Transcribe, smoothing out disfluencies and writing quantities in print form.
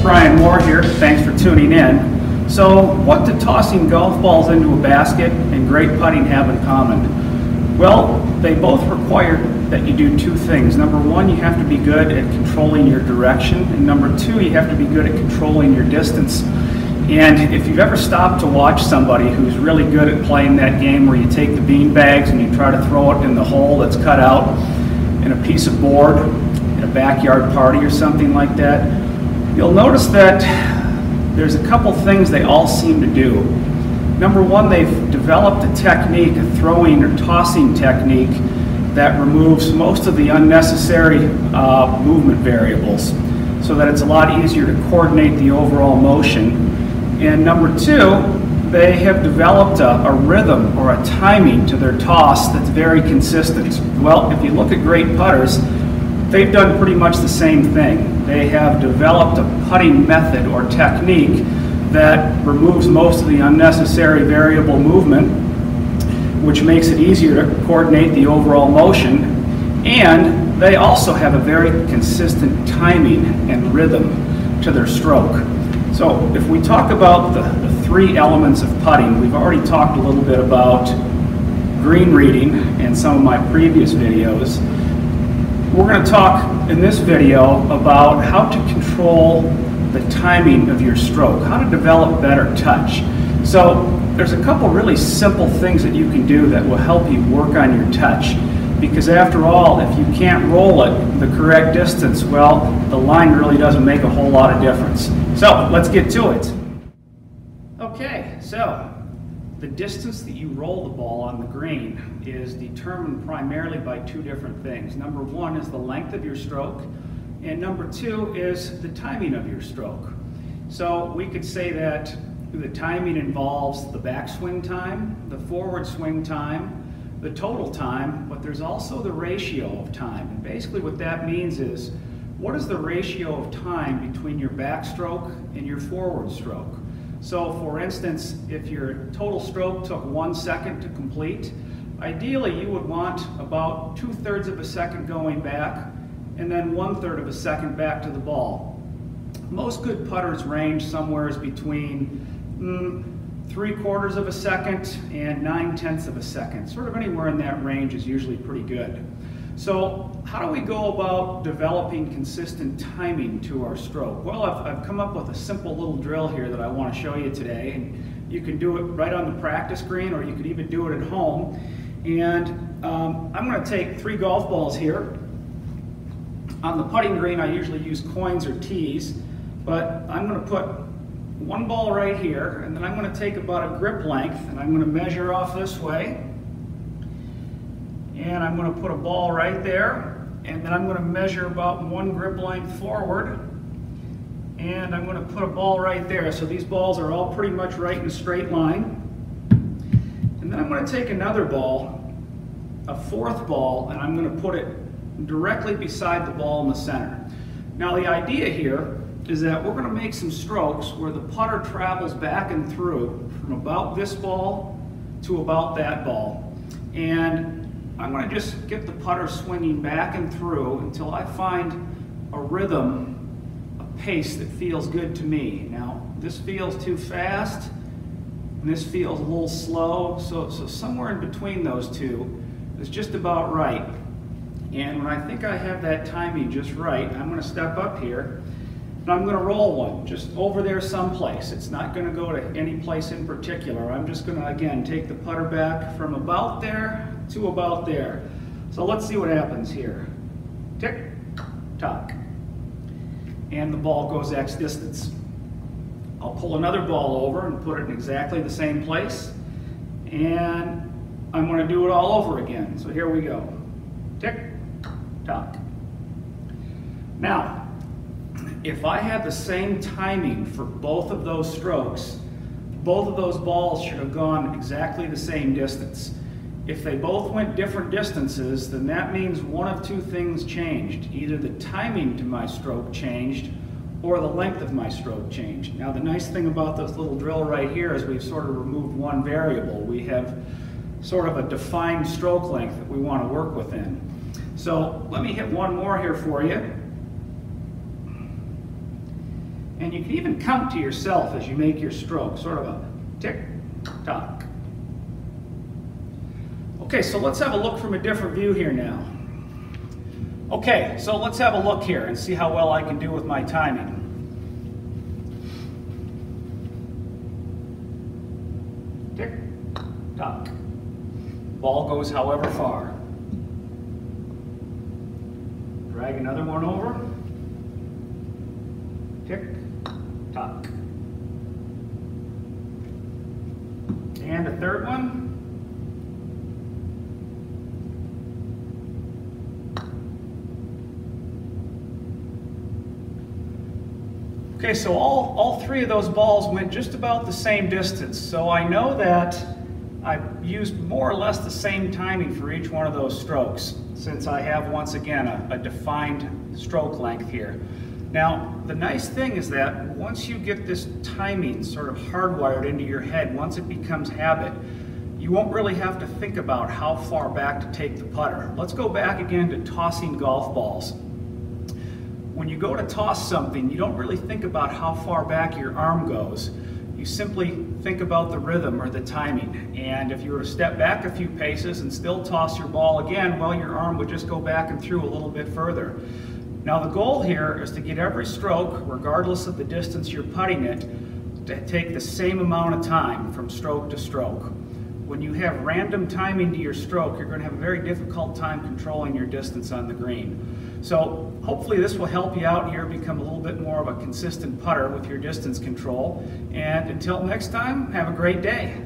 Brian Moore here. Thanks for tuning in. So, what do tossing golf balls into a basket and great putting have in common? Well, they both require that you do two things. Number one, you have to be good at controlling your direction, and number two, you have to be good at controlling your distance. And if you've ever stopped to watch somebody who's really good at playing that game where you take the bean bags and you try to throw it in the hole that's cut out in a piece of board in a backyard party or something like that, you'll notice that there's a couple things they all seem to do. Number one, they've developed a technique, a throwing or tossing technique that removes most of the unnecessary movement variables so that it's a lot easier to coordinate the overall motion. And number two, they have developed a rhythm or a timing to their toss that's very consistent. Well, if you look at great putters, they've done pretty much the same thing. They have developed a putting method or technique that removes most of the unnecessary variable movement, which makes it easier to coordinate the overall motion. And they also have a very consistent timing and rhythm to their stroke. So if we talk about the three elements of putting, we've already talked a little bit about green reading in some of my previous videos. We're going to talk in this video about how to control the timing of your stroke, how to develop better touch. So there's a couple really simple things that you can do that will help you work on your touch. Because after all, if you can't roll it the correct distance, well, the line really doesn't make a whole lot of difference. So let's get to it. Okay, so the distance that you roll the ball on the green is determined primarily by two different things. Number one is the length of your stroke, and number two is the timing of your stroke. So we could say that the timing involves the backswing time, the forward swing time, the total time, but there's also the ratio of time. And basically what that means is, what is the ratio of time between your backstroke and your forward stroke? So for instance, if your total stroke took 1 second to complete, ideally you would want about 2/3 of a second going back and then 1/3 of a second back to the ball. Most good putters range somewhere between 3/4 of a second and 9/10 of a second. Sort of anywhere in that range is usually pretty good. So how do we go about developing consistent timing to our stroke? Well, I've come up with a simple little drill here that I want to show you today, and you can do it right on the practice green, or you could even do it at home. And I'm going to take 3 golf balls here. On the putting green, I usually use coins or tees, but I'm going to put one ball right here, and then I'm going to take about a grip length, and I'm going to measure off this way. And I'm going to put a ball right there, and then I'm going to measure about 1 grip length forward, and I'm going to put a ball right there. So these balls are all pretty much right in a straight line. And then I'm going to take another ball, a 4th ball, and I'm going to put it directly beside the ball in the center. Now the idea here is that we're going to make some strokes where the putter travels back and through from about this ball to about that ball. And I'm going to just get the putter swinging back and through until I find a rhythm, a pace that feels good to me. Now, this feels too fast, and this feels a little slow, so somewhere in between those two is just about right. And when I think I have that timing just right, I'm going to step up here, and I'm going to roll one just over there someplace. It's not going to go to any place in particular. I'm just going to, again, take the putter back from about there to about there. So let's see what happens here. Tick, tock. And the ball goes X distance. I'll pull another ball over and put it in exactly the same place. And I'm going to do it all over again. So here we go. Tick, tock. Now, if I had the same timing for both of those strokes, both of those balls should have gone exactly the same distance. If they both went different distances, then that means one of two things changed. Either the timing to my stroke changed, or the length of my stroke changed. Now the nice thing about this little drill right here is we've sort of removed one variable. We have sort of a defined stroke length that we want to work within. So let me hit one more here for you. And you can even count to yourself as you make your stroke, sort of a tick-tock. Okay, so let's have a look from a different view here now. Okay, so let's have a look here and see how well I can do with my timing. Tick-tock. Ball goes however far. Drag another one over. Tick-tock. And a third one. Okay, so all three of those balls went just about the same distance. So I know that I used more or less the same timing for each one of those strokes, since I have, once again, a defined stroke length here. Now, the nice thing is that once you get this timing sort of hardwired into your head, once it becomes habit, you won't really have to think about how far back to take the putter. Let's go back again to tossing golf balls. When you go to toss something, you don't really think about how far back your arm goes. You simply think about the rhythm or the timing. And if you were to step back a few paces and still toss your ball again, well, your arm would just go back and through a little bit further. Now the goal here is to get every stroke, regardless of the distance you're putting it, to take the same amount of time from stroke to stroke. When you have random timing to your stroke, you're going to have a very difficult time controlling your distance on the green. So hopefully this will help you out here, become a little bit more of a consistent putter with your distance control. And until next time, have a great day.